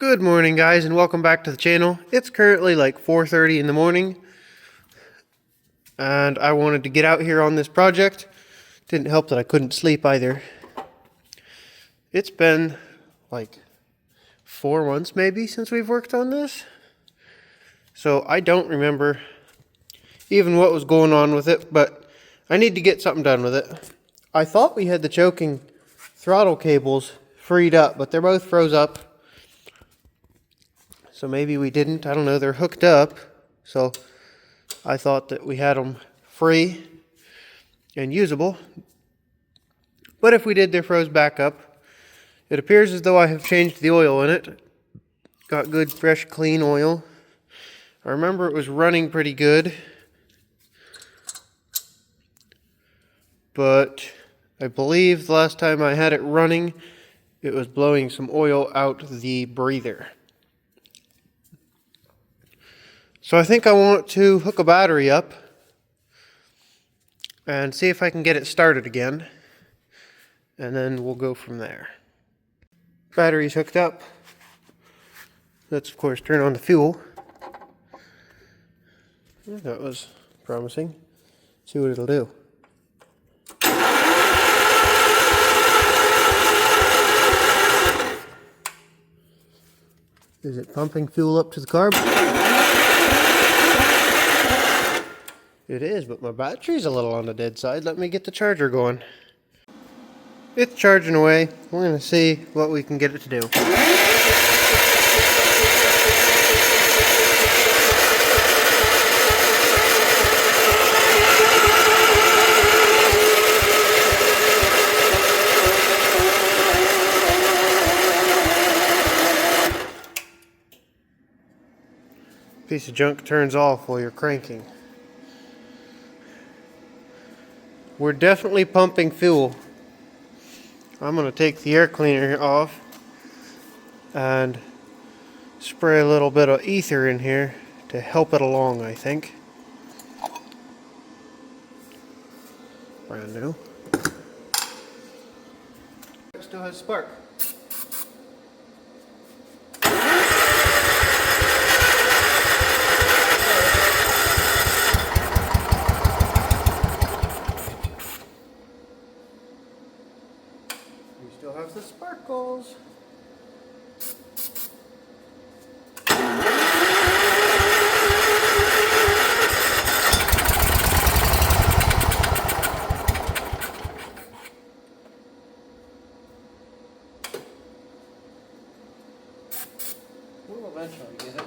Good morning, guys, and welcome back to the channel. It's currently like 4:30 in the morning, and I wanted to get out here on this project. Didn't help that I couldn't sleep either. It's been like 4 months maybe since we've worked on this, so I don't remember even what was going on with it, but I need to get something done with it. I thought we had the choking throttle cables freed up, but they're both froze up. So maybe we didn't. I don't know. They're hooked up. So I thought that we had them free and usable. But if we did, they're froze back up. It appears as though I have changed the oil in it. Got good, fresh, clean oil. I remember it was running pretty good. But I believe the last time I had it running, it was blowing some oil out the breather. So I think I want to hook a battery up and see if I can get it started again, and then we'll go from there. Battery's hooked up. Let's of course turn on the fuel. That was promising. See what it'll do. Is it pumping fuel up to the carb? It is, but my battery's a little on the dead side. Let me get the charger going. It's charging away. We're going to see what we can get it to do. Piece of junk turns off while you're cranking. We're definitely pumping fuel. I'm going to take the air cleaner off and spray a little bit of ether in here to help it along, I think. Brand new. It still has spark. Still have the sparkles. We'll eventually get it.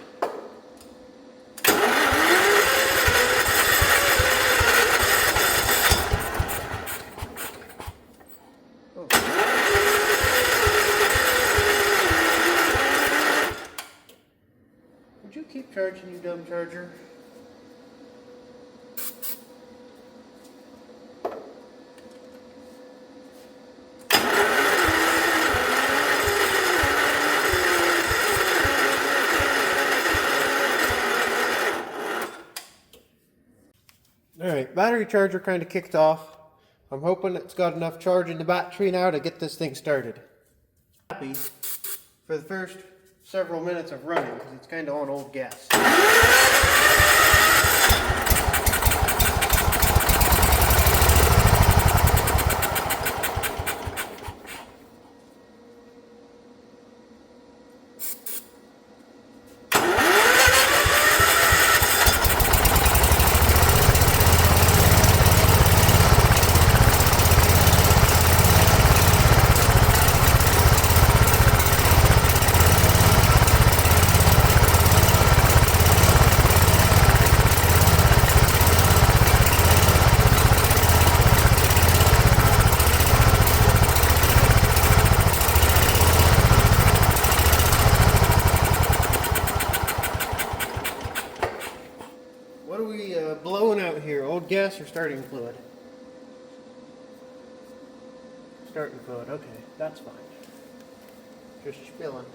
Would you keep charging, you dumb charger? Alright, battery charger kind of kicked off. I'm hoping it's got enough charge in the battery now to get this thing started. Happy for the first several minutes of running because it's kind of on old gas. What are we blowing out here? Old gas or starting fluid? Starting fluid, okay, that's fine. Just spilling.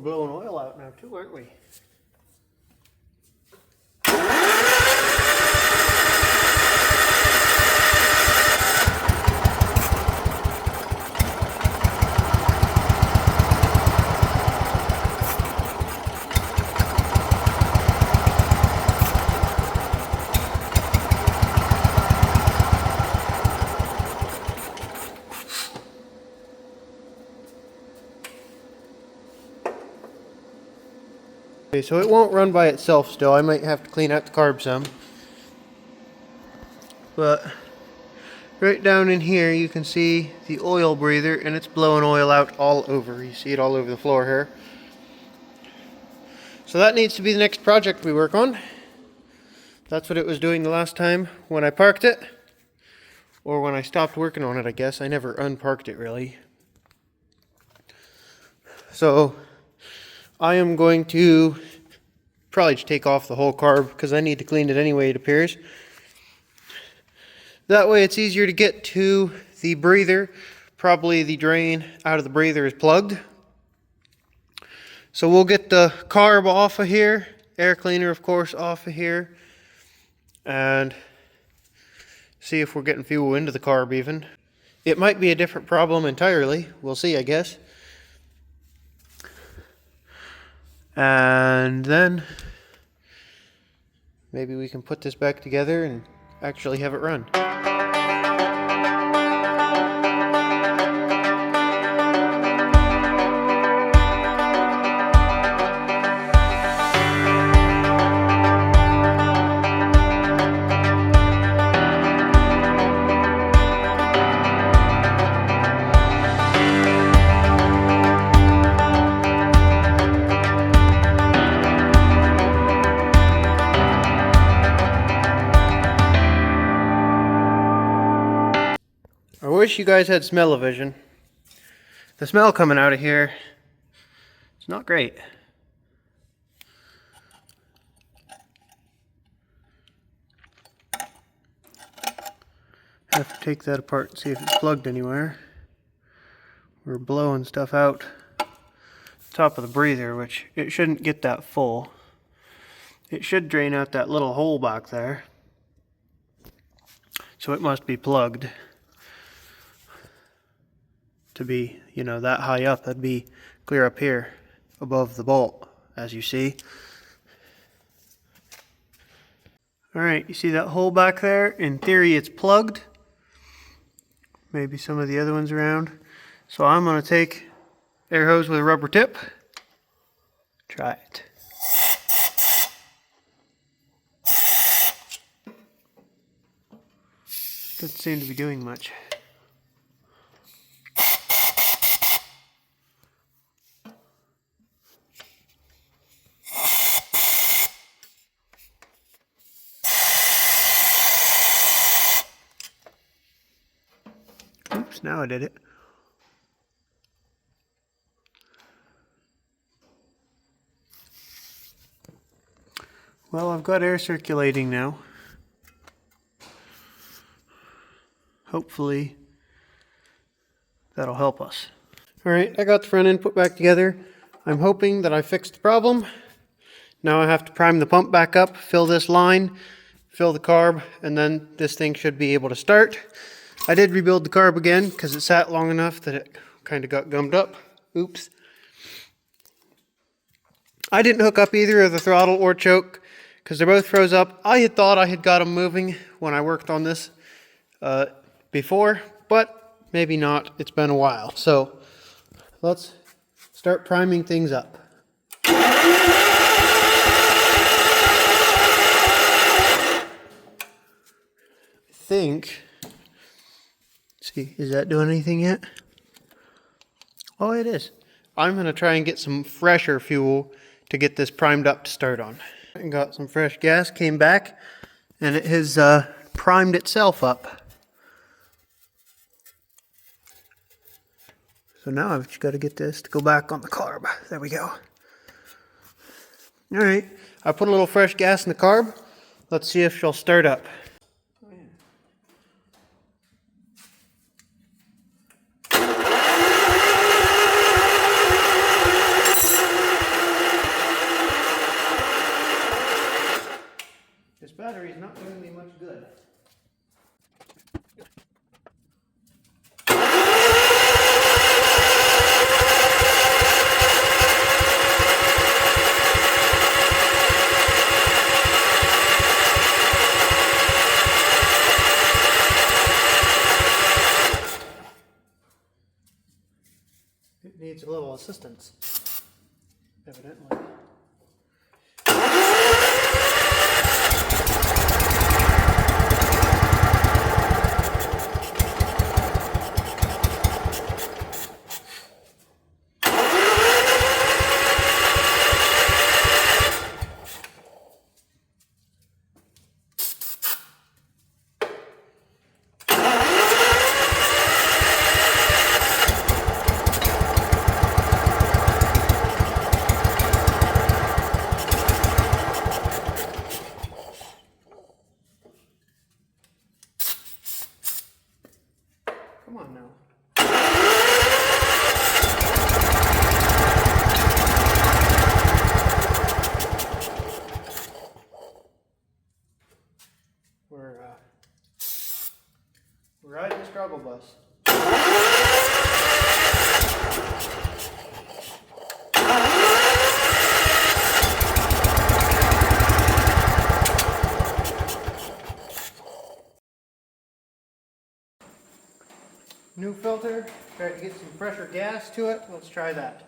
blowing oil out now too, aren't we? Okay, so it won't run by itself still. I might have to clean out the carb some. But right down in here you can see the oil breather, and it's blowing oil out all over. You see it all over the floor here. So that needs to be the next project we work on. That's what it was doing the last time when I parked it. Or when I stopped working on it, I guess. I never unparked it really. So I am going to probably just take off the whole carb because I need to clean it anyway, it appears. That way it's easier to get to the breather. Probably the drain out of the breather is plugged. So we'll get the carb off of here, air cleaner of course off of here, and see if we're getting fuel into the carb even. It might be a different problem entirely. We'll see, I guess. And then maybe we can put this back together and actually have it run. I wish you guys had smell-o-vision. The smell coming out of here, it's not great. Have to take that apart and see if it's plugged anywhere. We're blowing stuff out top of the breather, which it shouldn't get that full. It should drain out that little hole back there. So it must be plugged. To be, you know, that high up, that'd be clear up here above the bolt, as you see. Alright, you see that hole back there? In theory it's plugged. Maybe some of the other ones around. So I'm going to take air hose with a rubber tip. Try it. Doesn't seem to be doing much. Oops, now I did it. Well, I've got air circulating now. Hopefully that'll help us. Alright, I got the front end put back together. I'm hoping that I fixed the problem. Now I have to prime the pump back up, fill this line, fill the carb, and then this thing should be able to start. I did rebuild the carb again because it sat long enough that it kind of got gummed up. Oops. I didn't hook up either of the throttle or choke because they're both froze up. I had thought I had got them moving when I worked on this before, but maybe not. It's been a while. So let's start priming things up. I think... See, is that doing anything yet? Oh, it is. I'm going to try and get some fresher fuel to get this primed up to start on. I got some fresh gas, came back, and it has primed itself up. So now I've just got to get this to go back on the carb. There we go. Alright, I put a little fresh gas in the carb. Let's see if she'll start up. needs a little assistance, evidently. Come on now. We're riding the struggle bus. New filter, tried to get some fresher gas to it. Let's try that.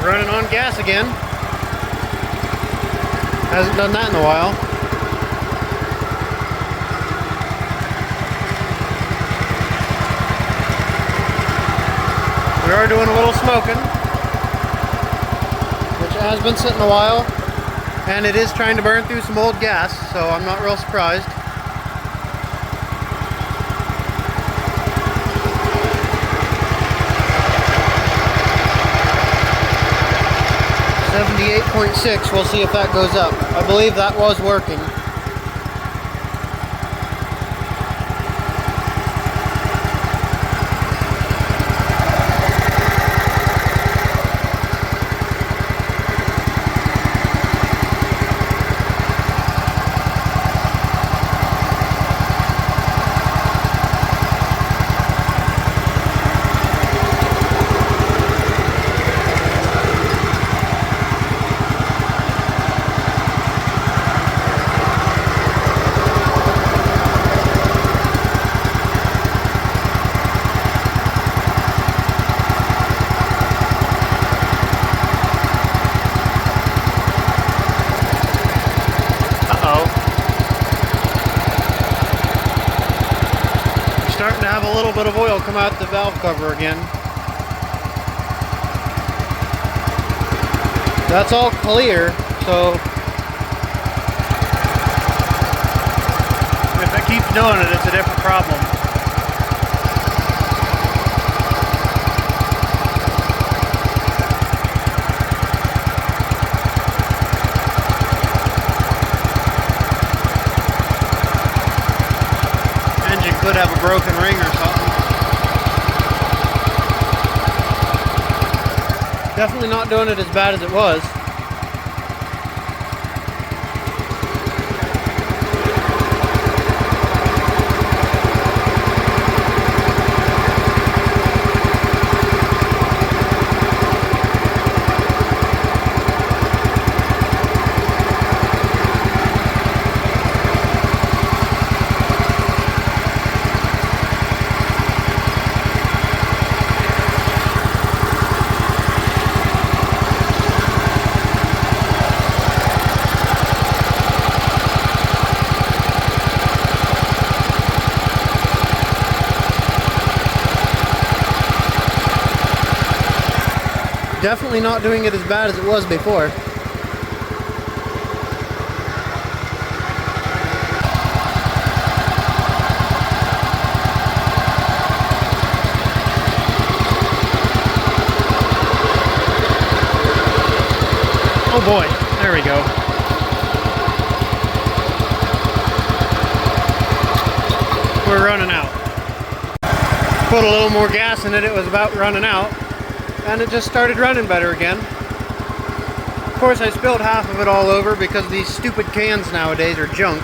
Running on gas again. Hasn't done that in a while. We are doing a little smoking, which has been sitting a while, and it is trying to burn through some old gas, so I'm not real surprised. .6, we'll see if that goes up. I believe that was working. Starting to have a little bit of oil come out the valve cover again. That's all clear, so if it keeps doing it, it's a different problem. could have a broken ring or something. Definitely not doing it as bad as it was. Definitely not doing it as bad as it was before. Oh boy, there we go. We're running out. Put a little more gas in it, it was about running out. And it just started running better again. Of course, I spilled half of it all over because these stupid cans nowadays are junk.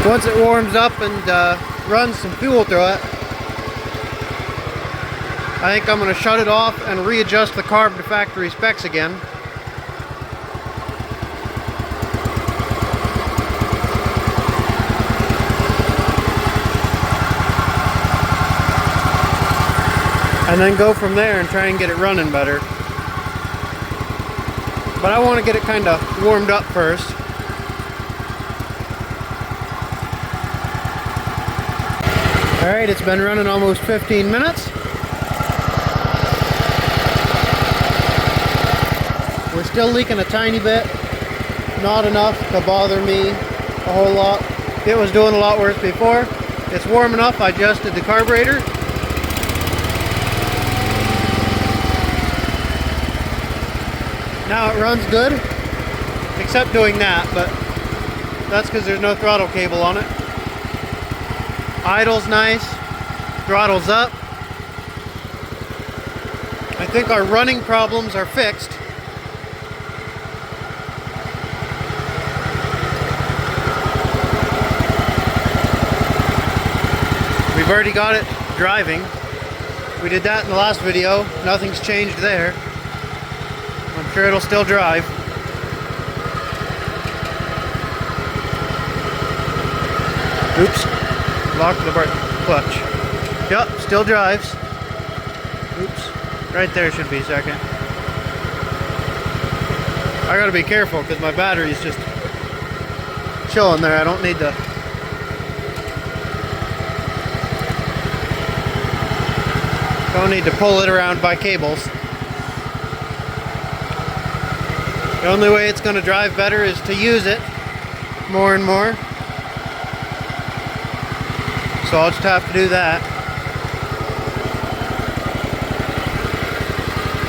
Once it warms up and runs some fuel through it, I think I'm going to shut it off and readjust the carb to factory specs again. And then go from there and try and get it running better. But I want to get it kind of warmed up first. Alright, it's been running almost 15 minutes. We're still leaking a tiny bit. Not enough to bother me a whole lot. It was doing a lot worse before. It's warm enough, I adjusted the carburetor. Now it runs good, except doing that, but that's because there's no throttle cable on it. Idle's nice, throttle's up. I think our running problems are fixed. We've already got it driving. We did that in the last video. Nothing's changed there. I'm sure it'll still drive. Oops. Lock the clutch. Yup, still drives. Oops. Right there should be second. I gotta be careful because my battery's just chilling there. I don't need to pull it around by cables. The only way it's gonna drive better is to use it more and more. So I'll just have to do that.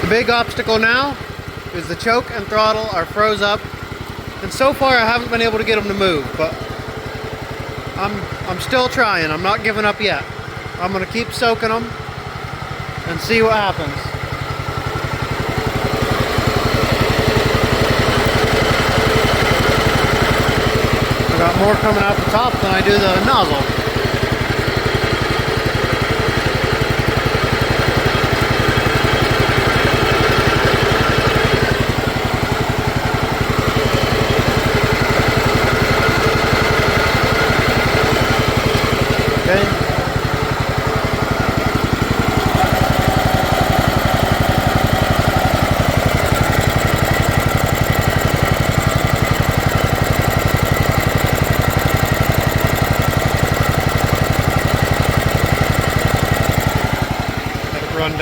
The big obstacle now is the choke and throttle are froze up. And so far I haven't been able to get them to move, but I'm still trying. I'm not giving up yet. I'm going to keep soaking them and see what happens. I got more coming out the top than I do the nozzle.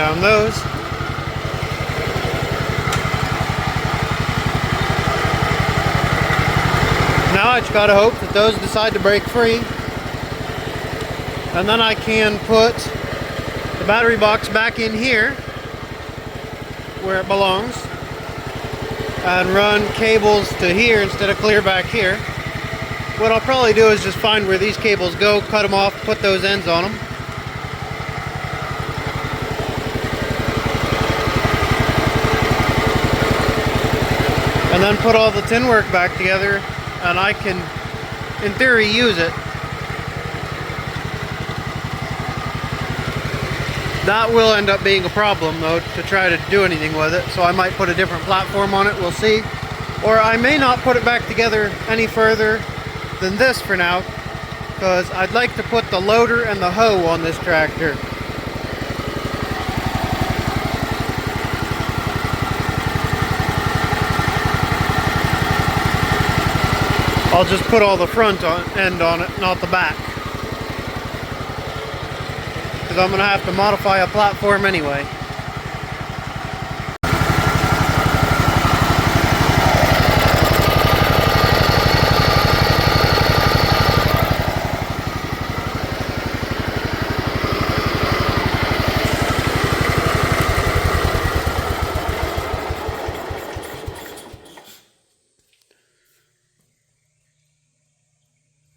down those. Now I just gotta hope that those decide to break free. And then I can put the battery box back in here where it belongs and run cables to here instead of clear back here. What I'll probably do is just find where these cables go, cut them off, put those ends on them. And then put all the tin work back together, and I can, in theory, use it. That will end up being a problem, though, to try to do anything with it, so I might put a different platform on it, we'll see. Or I may not put it back together any further than this for now, because I'd like to put the loader and the hoe on this tractor. I'll just put all the front end on it, not the back, because I'm going to have to modify a platform anyway.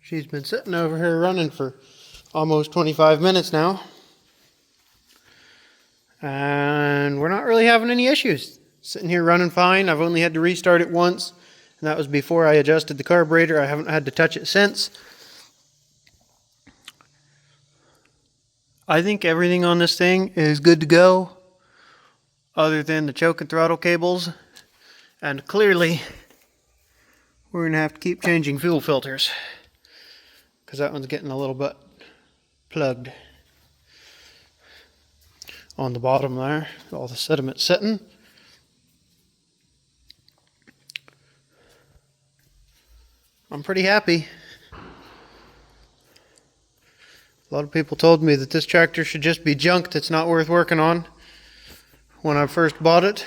She's been sitting over here running for almost 25 minutes now. And we're not really having any issues. Sitting here running fine. I've only had to restart it once, and that was before I adjusted the carburetor. I haven't had to touch it since. I think everything on this thing is good to go, other than the choke and throttle cables. And clearly, we're going to have to keep changing fuel filters, because that one's getting a little bit plugged on the bottom there. All the sediment sitting. I'm pretty happy. A lot of people told me that this tractor should just be junk that's not worth working on when I first bought it.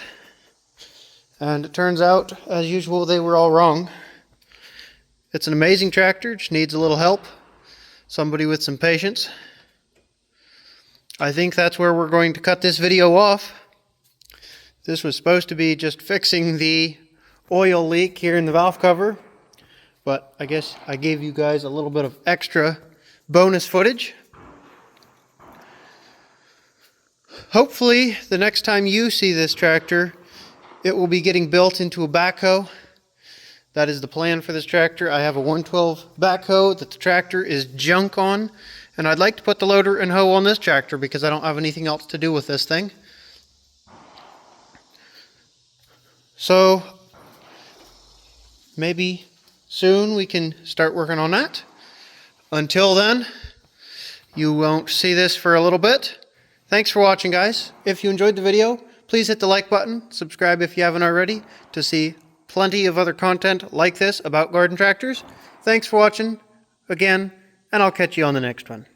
And it turns out, as usual, they were all wrong. It's an amazing tractor, just needs a little help. Somebody with some patience. I think that's where we're going to cut this video off. This was supposed to be just fixing the oil leak here in the valve cover, but I guess I gave you guys a little bit of extra bonus footage. Hopefully, the next time you see this tractor, it will be getting built into a backhoe. That is the plan for this tractor. I have a 112 backhoe that the tractor is junk on, and I'd like to put the loader and hoe on this tractor because I don't have anything else to do with this thing. So maybe soon we can start working on that. Until then, you won't see this for a little bit. Thanks for watching, guys. If you enjoyed the video, please hit the like button, subscribe if you haven't already, to see plenty of other content like this about garden tractors. Thanks for watching again, and I'll catch you on the next one.